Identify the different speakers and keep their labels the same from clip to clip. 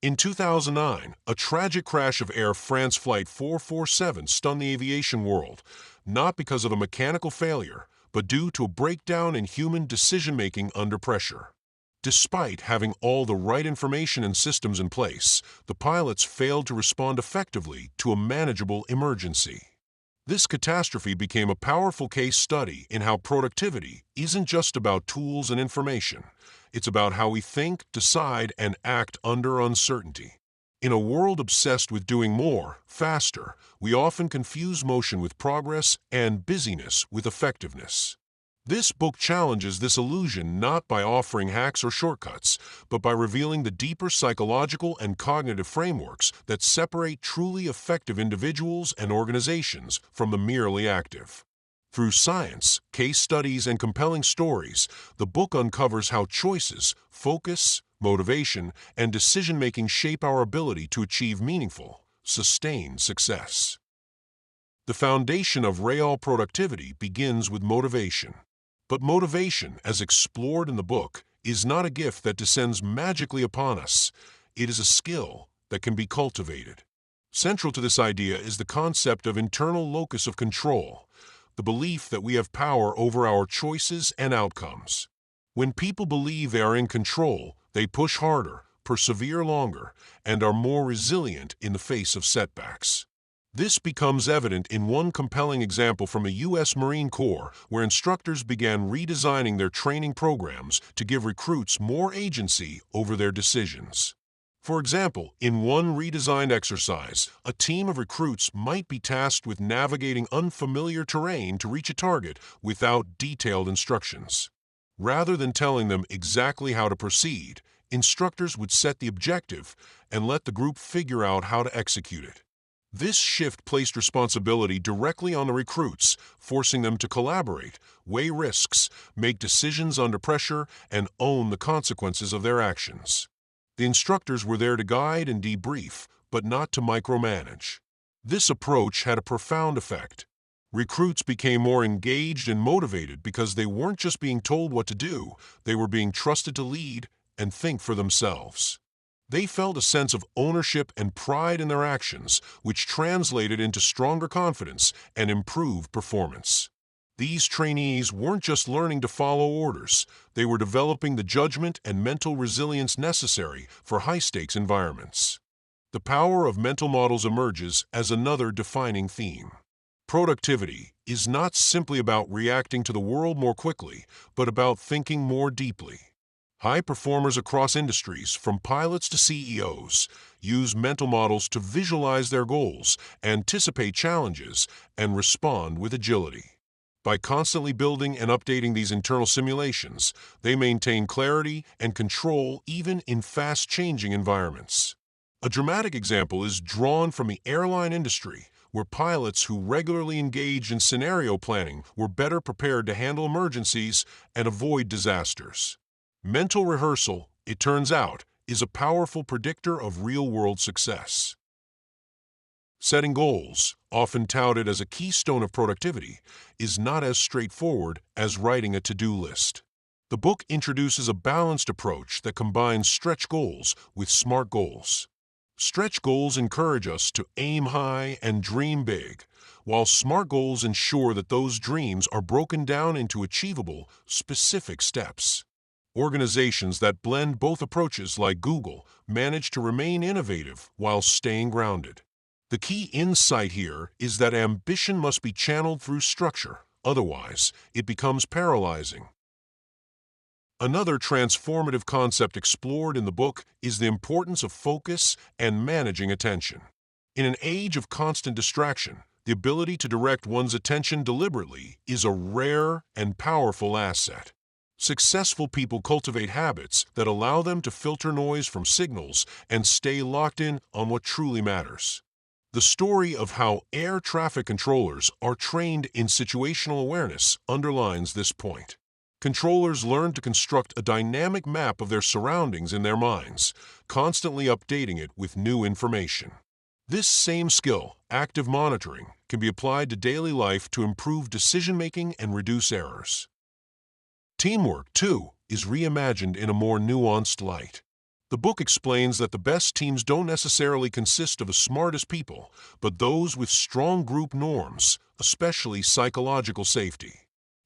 Speaker 1: In 2009, a tragic crash of Air France Flight 447 stunned the aviation world, not because of a mechanical failure, but due to a breakdown in human decision-making under pressure. Despite having all the right information and systems in place, the pilots failed to respond effectively to a manageable emergency. This catastrophe became a powerful case study in how productivity isn't just about tools and information. It's about how we think, decide, and act under uncertainty. In a world obsessed with doing more, faster, we often confuse motion with progress and busyness with effectiveness. This book challenges this illusion not by offering hacks or shortcuts, but by revealing the deeper psychological and cognitive frameworks that separate truly effective individuals and organizations from the merely active. Through science, case studies, and compelling stories, the book uncovers how choices, focus, motivation, and decision-making shape our ability to achieve meaningful, sustained success. The foundation of real productivity begins with motivation. But motivation, as explored in the book, is not a gift that descends magically upon us. It is a skill that can be cultivated. Central to this idea is the concept of internal locus of control, the belief that we have power over our choices and outcomes. When people believe they are in control, they push harder, persevere longer, and are more resilient in the face of setbacks. This becomes evident in one compelling example from a U.S. Marine Corps, where instructors began redesigning their training programs to give recruits more agency over their decisions. For example, in one redesigned exercise, a team of recruits might be tasked with navigating unfamiliar terrain to reach a target without detailed instructions. Rather than telling them exactly how to proceed, instructors would set the objective and let the group figure out how to execute it. This shift placed responsibility directly on the recruits, forcing them to collaborate, weigh risks, make decisions under pressure, and own the consequences of their actions. The instructors were there to guide and debrief, but not to micromanage. This approach had a profound effect. Recruits became more engaged and motivated because they weren't just being told what to do, they were being trusted to lead and think for themselves. They felt a sense of ownership and pride in their actions, which translated into stronger confidence and improved performance. These trainees weren't just learning to follow orders, they were developing the judgment and mental resilience necessary for high-stakes environments. The power of mental models emerges as another defining theme. Productivity is not simply about reacting to the world more quickly, but about thinking more deeply. High performers across industries, from pilots to CEOs, use mental models to visualize their goals, anticipate challenges, and respond with agility. By constantly building and updating these internal simulations, they maintain clarity and control even in fast-changing environments. A dramatic example is drawn from the airline industry, where pilots who regularly engaged in scenario planning were better prepared to handle emergencies and avoid disasters. Mental rehearsal, it turns out, is a powerful predictor of real-world success. Setting goals, often touted as a keystone of productivity, is not as straightforward as writing a to-do list. The book introduces a balanced approach that combines stretch goals with SMART goals. Stretch goals encourage us to aim high and dream big, while SMART goals ensure that those dreams are broken down into achievable, specific steps. Organizations that blend both approaches, like Google, manage to remain innovative while staying grounded. The key insight here is that ambition must be channeled through structure, otherwise it becomes paralyzing. Another transformative concept explored in the book is the importance of focus and managing attention. In an age of constant distraction, the ability to direct one's attention deliberately is a rare and powerful asset. Successful people cultivate habits that allow them to filter noise from signals and stay locked in on what truly matters. The story of how air traffic controllers are trained in situational awareness underlines this point. Controllers learn to construct a dynamic map of their surroundings in their minds, constantly updating it with new information. This same skill, active monitoring, can be applied to daily life to improve decision-making and reduce errors. Teamwork, too, is reimagined in a more nuanced light. The book explains that the best teams don't necessarily consist of the smartest people, but those with strong group norms, especially psychological safety.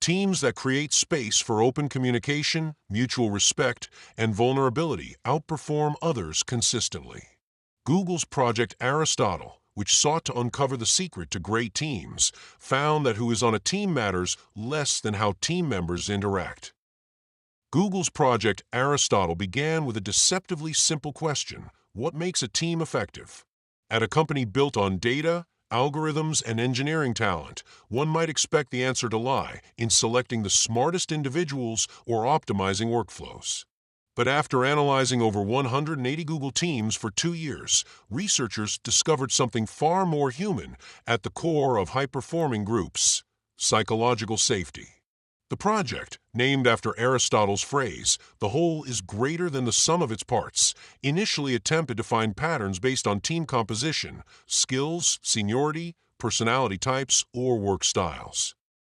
Speaker 1: Teams that create space for open communication, mutual respect, and vulnerability outperform others consistently. Google's Project Aristotle, which sought to uncover the secret to great teams, found that who is on a team matters less than how team members interact. Google's Project Aristotle began with a deceptively simple question: what makes a team effective? At a company built on data, algorithms, and engineering talent, one might expect the answer to lie in selecting the smartest individuals or optimizing workflows. But after analyzing over 180 Google teams for 2 years, researchers discovered something far more human at the core of high-performing groups: psychological safety. The project, named after Aristotle's phrase, "the whole is greater than the sum of its parts," initially attempted to find patterns based on team composition, skills, seniority, personality types, or work styles.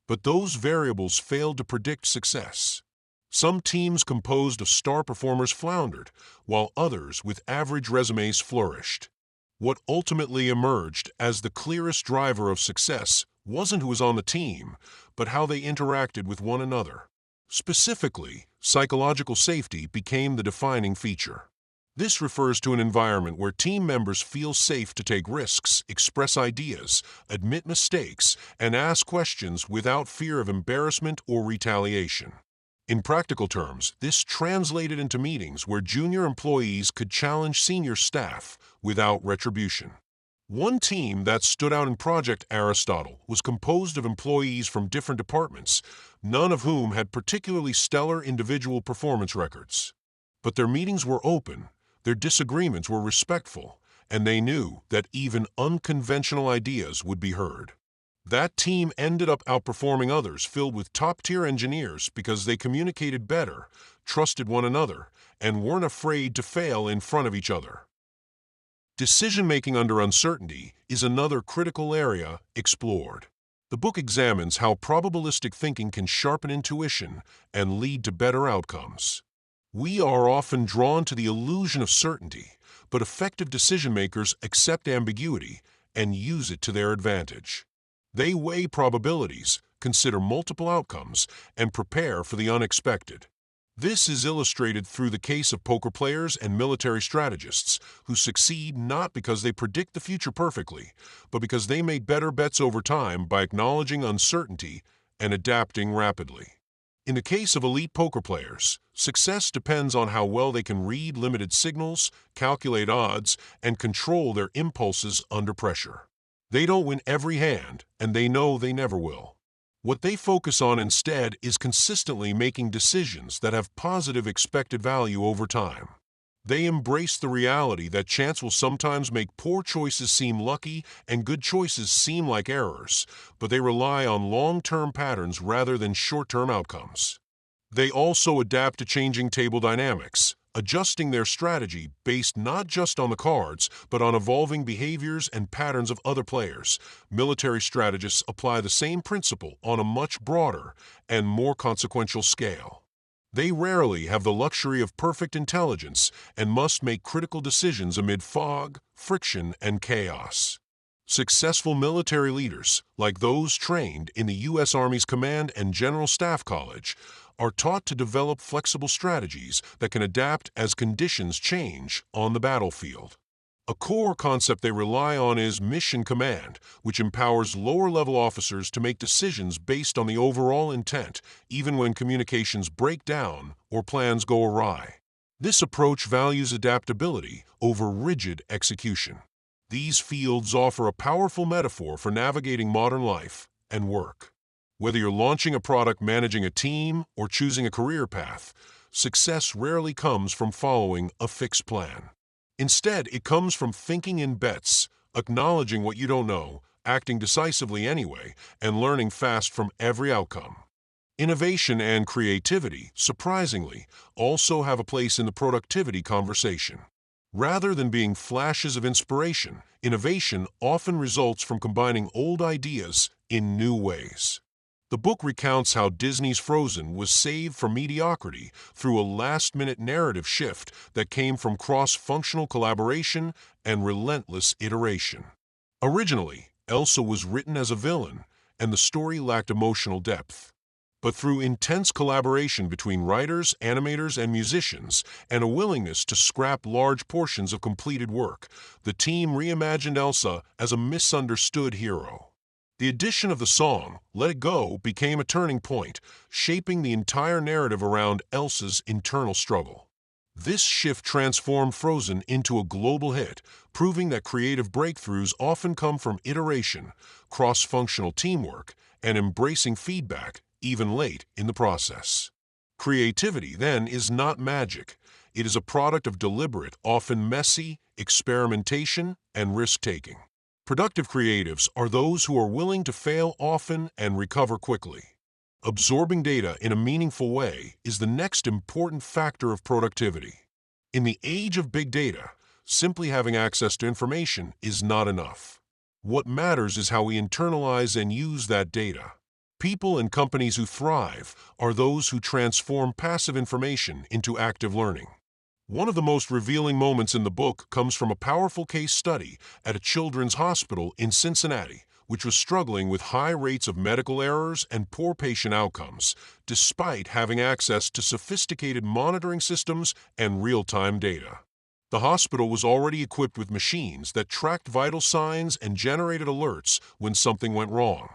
Speaker 1: But those variables failed to predict success. Some teams composed of star performers floundered, while others with average resumes flourished. What ultimately emerged as the clearest driver of success wasn't who was on the team, but how they interacted with one another. Specifically, psychological safety became the defining feature. This refers to an environment where team members feel safe to take risks, express ideas, admit mistakes, and ask questions without fear of embarrassment or retaliation. In practical terms, this translated into meetings where junior employees could challenge senior staff without retribution. One team that stood out in Project Aristotle was composed of employees from different departments, none of whom had particularly stellar individual performance records. But their meetings were open, their disagreements were respectful, and they knew that even unconventional ideas would be heard. That team ended up outperforming others filled with top-tier engineers because they communicated better, trusted one another, and weren't afraid to fail in front of each other. Decision-making under uncertainty is another critical area explored. The book examines how probabilistic thinking can sharpen intuition and lead to better outcomes. We are often drawn to the illusion of certainty, but effective decision-makers accept ambiguity and use it to their advantage. They weigh probabilities, consider multiple outcomes, and prepare for the unexpected. This is illustrated through the case of poker players and military strategists who succeed not because they predict the future perfectly, but because they make better bets over time by acknowledging uncertainty and adapting rapidly. In the case of elite poker players, success depends on how well they can read limited signals, calculate odds, and control their impulses under pressure. They don't win every hand, and they know they never will. What they focus on instead is consistently making decisions that have positive expected value over time. They embrace the reality that chance will sometimes make poor choices seem lucky and good choices seem like errors, but they rely on long-term patterns rather than short-term outcomes. They also adapt to changing table dynamics, adjusting their strategy based not just on the cards, but on evolving behaviors and patterns of other players. Military strategists apply the same principle on a much broader and more consequential scale. They rarely have the luxury of perfect intelligence and must make critical decisions amid fog, friction, and chaos. Successful military leaders, like those trained in the U.S. Army's Command and General Staff College, are taught to develop flexible strategies that can adapt as conditions change on the battlefield. A core concept they rely on is mission command, which empowers lower-level officers to make decisions based on the overall intent, even when communications break down or plans go awry. This approach values adaptability over rigid execution. These fields offer a powerful metaphor for navigating modern life and work. Whether you're launching a product, managing a team, or choosing a career path, success rarely comes from following a fixed plan. Instead, it comes from thinking in bets, acknowledging what you don't know, acting decisively anyway, and learning fast from every outcome. Innovation and creativity, surprisingly, also have a place in the productivity conversation. Rather than being flashes of inspiration, innovation often results from combining old ideas in new ways. The book recounts how Disney's Frozen was saved from mediocrity through a last-minute narrative shift that came from cross-functional collaboration and relentless iteration. Originally, Elsa was written as a villain, and the story lacked emotional depth. But through intense collaboration between writers, animators, and musicians, and a willingness to scrap large portions of completed work, the team reimagined Elsa as a misunderstood hero. The addition of the song, Let It Go, became a turning point, shaping the entire narrative around Elsa's internal struggle. This shift transformed Frozen into a global hit, proving that creative breakthroughs often come from iteration, cross-functional teamwork, and embracing feedback, even late in the process. Creativity, then, is not magic. It is a product of deliberate, often messy, experimentation and risk-taking. Productive creatives are those who are willing to fail often and recover quickly. Absorbing data in a meaningful way is the next important factor of productivity. In the age of big data, simply having access to information is not enough. What matters is how we internalize and use that data. People and companies who thrive are those who transform passive information into active learning. One of the most revealing moments in the book comes from a powerful case study at a children's hospital in Cincinnati, which was struggling with high rates of medical errors and poor patient outcomes, despite having access to sophisticated monitoring systems and real-time data. The hospital was already equipped with machines that tracked vital signs and generated alerts when something went wrong.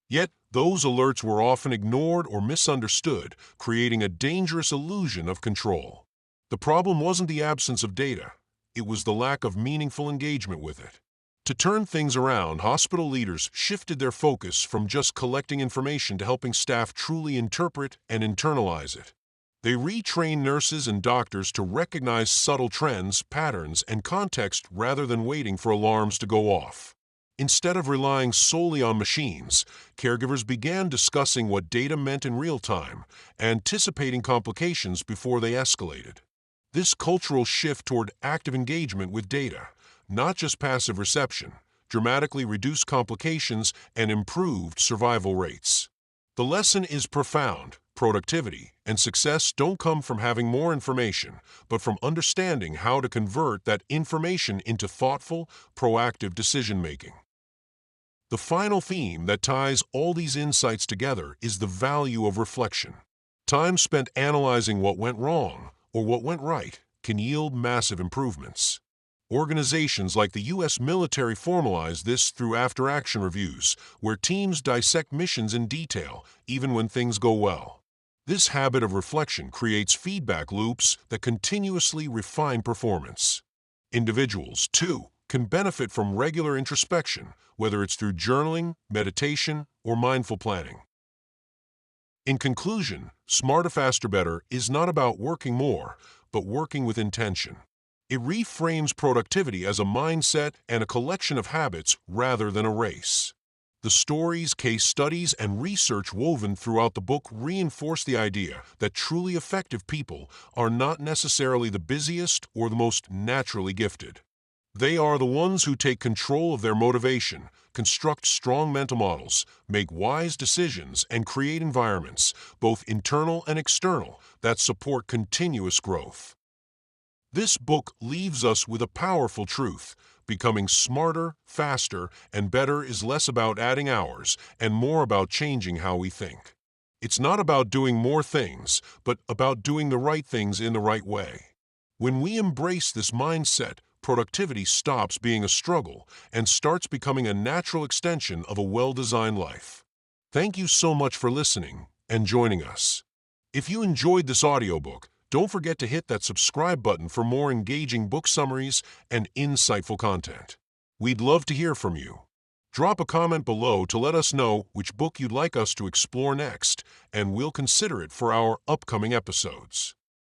Speaker 1: Yet, those alerts were often ignored or misunderstood, creating a dangerous illusion of control. The problem wasn't the absence of data, it was the lack of meaningful engagement with it. To turn things around, hospital leaders shifted their focus from just collecting information to helping staff truly interpret and internalize it. They retrained nurses and doctors to recognize subtle trends, patterns, and context rather than waiting for alarms to go off. Instead of relying solely on machines, caregivers began discussing what data meant in real time, anticipating complications before they escalated. This cultural shift toward active engagement with data, not just passive reception, dramatically reduced complications and improved survival rates. The lesson is profound. Productivity and success don't come from having more information, but from understanding how to convert that information into thoughtful, proactive decision-making. The final theme that ties all these insights together is the value of reflection. Time spent analyzing what went wrong or what went right can yield massive improvements. Organizations like the U.S. military formalize this through after-action reviews, where teams dissect missions in detail, even when things go well. This habit of reflection creates feedback loops that continuously refine performance. Individuals, too, can benefit from regular introspection, whether it's through journaling, meditation, or mindful planning. In conclusion, Smarter, Faster, Better is not about working more, but working with intention. It reframes productivity as a mindset and a collection of habits rather than a race. The stories, case studies, and research woven throughout the book reinforce the idea that truly effective people are not necessarily the busiest or the most naturally gifted. They are the ones who take control of their motivation, construct strong mental models, make wise decisions, and create environments, both internal and external, that support continuous growth. This book leaves us with a powerful truth. Becoming smarter, faster, and better is less about adding hours and more about changing how we think. It's not about doing more things, but about doing the right things in the right way. When we embrace this mindset, productivity stops being a struggle and starts becoming a natural extension of a well-designed life. Thank you so much for listening and joining us. If you enjoyed this audiobook, don't forget to hit that subscribe button for more engaging book summaries and insightful content. We'd love to hear from you. Drop a comment below to let us know which book you'd like us to explore next, and we'll consider it for our upcoming episodes.